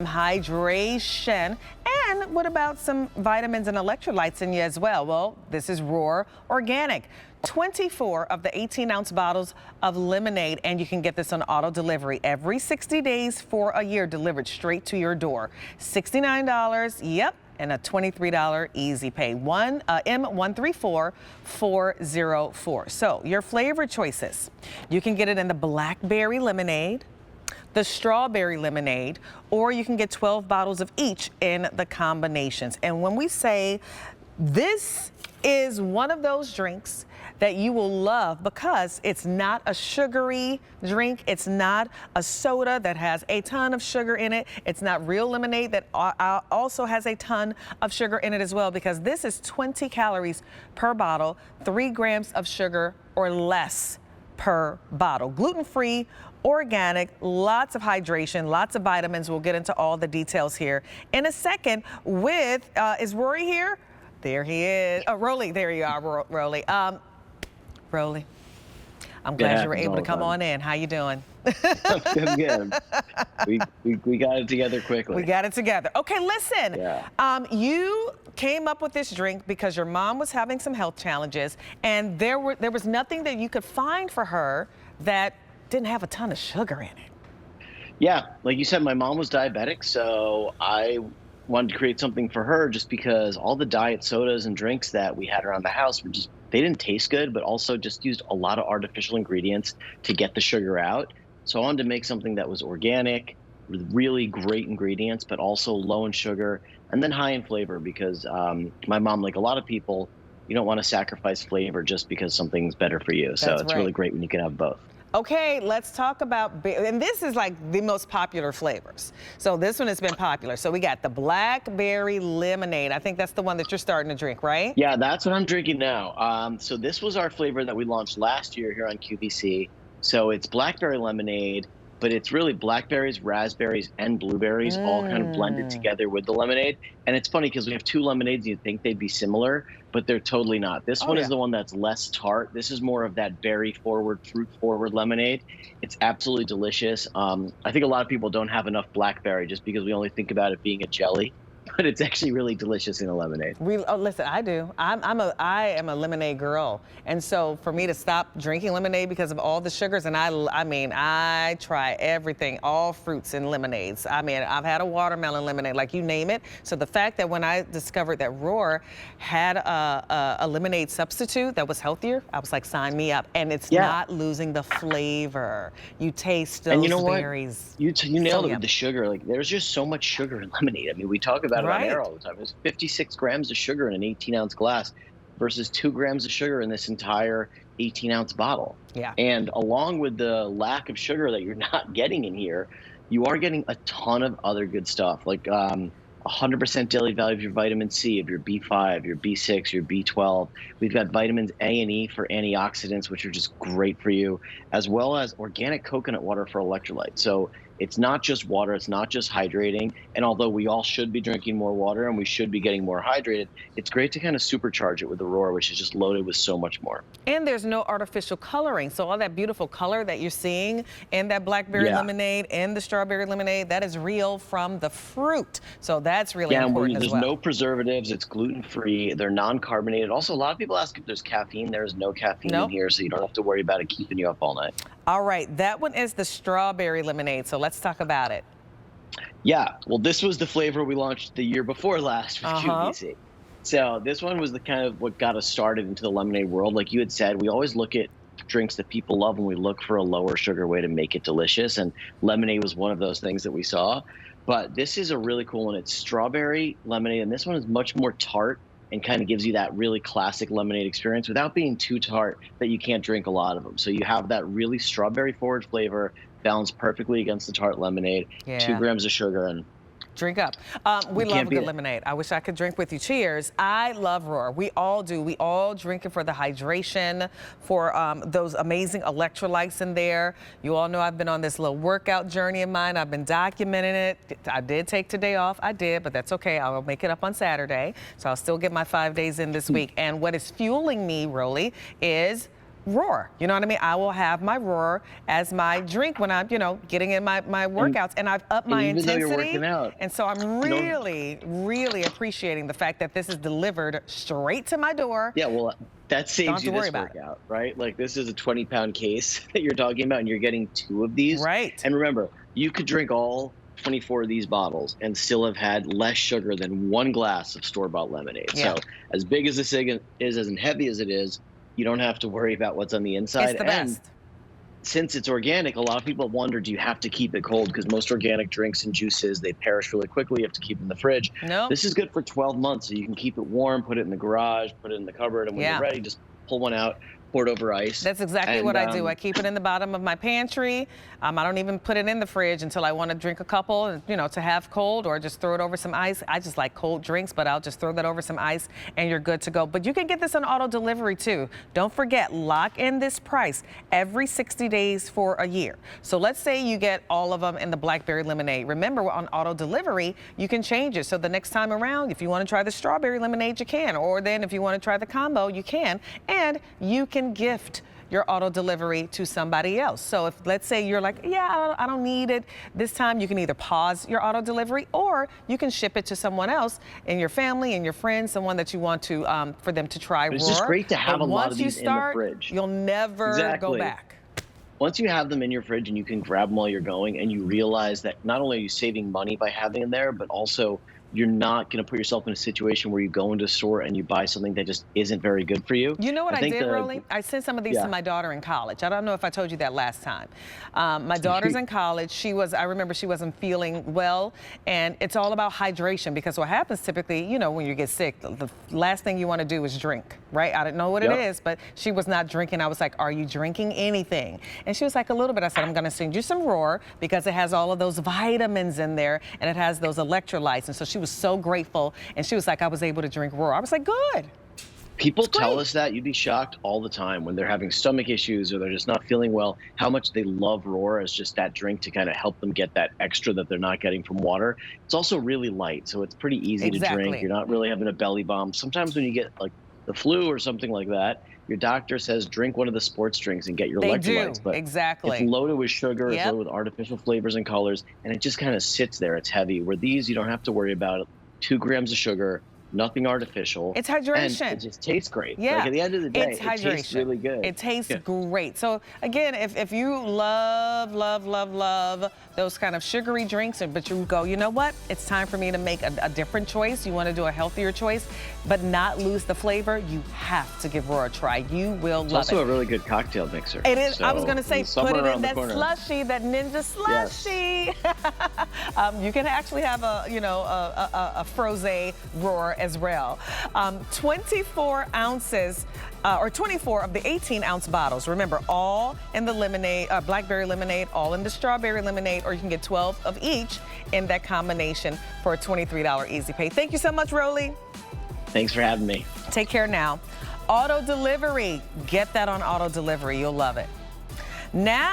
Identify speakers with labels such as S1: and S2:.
S1: Hydration. And what about some vitamins and electrolytes in you as well? Well, this is Roar Organic. 24 of the 18-ounce bottles of lemonade, and you can get this on auto delivery every 60 days for a year, delivered straight to your door. $69, yep, and a $23 easy pay. M134404. So your flavor choices. You can get it in the blackberry lemonade, the strawberry lemonade, or you can get 12 bottles of each in the combinations. And when we say this is one of those drinks that you will love because it's not a sugary drink. It's not a soda that has a ton of sugar in it. It's not real lemonade that also has a ton of sugar in it as well, because this is 20 calories per bottle, 3 grams of sugar or less per bottle. Gluten-free, organic, lots of hydration, lots of vitamins. We'll get into all the details here in a second with, is Rory here? There he is. Oh, Rolly, there you are, Rolly. Rolly, I'm glad you were able to come on in. How you doing?
S2: I'm good. We got it together quickly.
S1: We got it together. Okay, listen. Yeah. You came up with this drink because your mom was having some health challenges, and there was nothing that you could find for her that didn't have a ton of sugar in it.
S2: Yeah, like you said, my mom was diabetic, so I wanted to create something for her just because all the diet sodas and drinks that we had around the house were just, they didn't taste good, but also just used a lot of artificial ingredients to get the sugar out. So I wanted to make something that was organic, with really great ingredients, but also low in sugar and then high in flavor, because my mom, like a lot of people, you don't want to sacrifice flavor just because something's better for you. So it's really great when you can have both.
S1: Okay, let's talk about, and this is like the most popular flavors. So this one has been popular. So we got the blackberry lemonade. I think that's the one that you're starting to drink, right?
S2: Yeah, that's what I'm drinking now. So this was our flavor that we launched last year here on QVC. So it's blackberry lemonade, but it's really blackberries, raspberries, and blueberries all kind of blended together with the lemonade. And it's funny because we have 2 lemonades, you'd think they'd be similar, but they're totally not. This one is the one that's less tart. This is more of that berry-forward, fruit-forward lemonade. It's absolutely delicious. I think a lot of people don't have enough blackberry just because we only think about it being a jelly. But it's actually really delicious in a lemonade.
S1: Listen, I do. I am a lemonade girl, and so for me to stop drinking lemonade because of all the sugars, and I mean, I try everything, all fruits in lemonades. I mean, I've had a watermelon lemonade, like you name it. So the fact that when I discovered that Roar had a lemonade substitute that was healthier, I was like, sign me up. And it's not losing the flavor. You taste those berries.
S2: You nailed it with the sugar. Like, there's just so much sugar in lemonade. I mean, we talk about it on air all the time. There's 56 grams of sugar in an 18-ounce glass versus 2 grams of sugar in this entire 18-ounce bottle. Yeah. And along with the lack of sugar that you're not getting in here, you are getting a ton of other good stuff, like 100% daily value of your vitamin C, of your B5, your B6, your B12. We've got vitamins A and E for antioxidants, which are just great for you, as well as organic coconut water for electrolyte. So it's not just water, it's not just hydrating. And although we all should be drinking more water and we should be getting more hydrated, it's great to kind of supercharge it with the Roar, which is just loaded with so much more.
S1: And there's no artificial coloring. So all that beautiful color that you're seeing in that blackberry lemonade and the strawberry lemonade, that is real from the fruit. So that's really important as well.
S2: There's no preservatives, it's gluten-free, they're non-carbonated. Also, a lot of people ask if there's caffeine. There is no caffeine in here, so you don't have to worry about it keeping you up all night.
S1: All right, that one is the strawberry lemonade, so let's talk about it.
S2: Yeah, well, this was the flavor we launched the year before last with QVC. So this one was the kind of what got us started into the lemonade world. Like you had said, we always look at drinks that people love and we look for a lower sugar way to make it delicious, and lemonade was one of those things that we saw. But this is a really cool one. It's strawberry lemonade, and this one is much more tart and kind of gives you that really classic lemonade experience without being too tart that you can't drink a lot of them. So you have that really strawberry forward flavor balanced perfectly against the tart lemonade, 2 grams of sugar, and
S1: drink up. We love a good lemonade. I wish I could drink with you. Cheers. I love Roar. We all do. We all drink it for the hydration, for those amazing electrolytes in there. You all know I've been on this little workout journey of mine. I've been documenting it. I did take today off. I did, but that's okay. I'll make it up on Saturday. So I'll still get my 5 days in this week. And what is fueling me, Rolly, is Roar. You know what I mean? I will have my Roar as my drink when I'm, getting in my workouts, and I've upped my
S2: even though
S1: intensity.
S2: you're working out.
S1: And so I'm really appreciating the fact that this is delivered straight to my door.
S2: Yeah, well, that saves you this
S1: about
S2: workout, right? Like, this is a 20-pound case that you're talking about, and you're getting 2 of these.
S1: Right.
S2: And remember, you could drink all 24 of these bottles and still have had less sugar than 1 glass of store-bought lemonade.
S1: Yeah.
S2: So as big as this thing is, as heavy as it is, you don't have to worry about what's on the inside.
S1: It's the best.
S2: And since it's organic, a lot of people wonder, do you have to keep it cold? Because most organic drinks and juices, they perish really quickly. You have to keep them in the fridge.
S1: No.
S2: This is good for 12 months, so you can keep it warm, put it in the garage, put it in the cupboard, and when you're ready, just pull one out, pour it over ice.
S1: That's exactly what I do. I keep it in the bottom of my pantry. I don't even put it in the fridge until I want to drink a couple, to have cold, or just throw it over some ice. I just like cold drinks, but I'll just throw that over some ice and you're good to go. But you can get this on auto delivery too. Don't forget, lock in this price every 60 days for a year. So let's say you get all of them in the blackberry lemonade. Remember, on auto delivery, you can change it. So the next time around, if you want to try the strawberry lemonade, you can. Or then if you want to try the combo, you can. And you can gift your auto delivery to somebody else. So if, let's say you're like, yeah, I don't need it this time, you can either pause your auto delivery, or you can ship it to someone else in your family and your friends, someone that you want to, for them to try.
S2: It's just great to have a lot of these in the fridge.
S1: You'll never go back.
S2: Once you have them in your fridge and you can grab them while you're going, and you realize that not only are you saving money by having them there, but also you're not going to put yourself in a situation where you go into a store and you buy something that just isn't very good for you.
S1: You know what I did, Rolly? I sent some of these to my daughter in college. I don't know if I told you that last time. My daughter's in college. I remember she wasn't feeling well, and it's all about hydration, because what happens typically, when you get sick, the last thing you want to do is drink, right? I didn't know what it is, but she was not drinking. I was like, are you drinking anything? And she was like, a little bit. I said, I'm going to send you some Roar, because it has all of those vitamins in there, and it has those electrolytes. And so she was so grateful, and she was like, I was able to drink Roar. I was like, good.
S2: People tell us that. You'd be shocked all the time when they're having stomach issues or they're just not feeling well, how much they love Roar as just that drink to kind of help them get that extra that they're not getting from water. It's also really light, so it's pretty easy to drink. You're not really having a belly bomb. Sometimes when you get like the flu or something like that, your doctor says drink one of the sports drinks and get your electrolytes. But it's loaded with sugar, it's loaded with artificial flavors and colors, and it just kind of sits there. It's heavy. Where these, you don't have to worry about it. 2 grams of sugar, nothing artificial.
S1: It's hydration.
S2: And it just tastes great.
S1: Yeah.
S2: Like, at the end of the day,
S1: it's
S2: it tastes really good.
S1: It tastes great. So again, if you love those kind of sugary drinks, but you go, you know what? It's time for me to make a different choice. You want to do a healthier choice, but not lose the flavor. You have to give Roar a try. You will love it.
S2: It's also a really good cocktail mixer.
S1: It is.
S2: So
S1: I was going to say, put it in that
S2: slushy,
S1: that ninja slushy. Yes. You can actually have a frozen Roar as well. 24 ounces or 24 of the 18-ounce bottles. Remember, all in the lemonade, blackberry lemonade, all in the strawberry lemonade, or you can get 12 of each in that combination for a $23 easy pay. Thank you so much, Rolly.
S2: Thanks for having me.
S1: Take care now. Auto delivery. Get that on auto delivery. You'll love it. Now.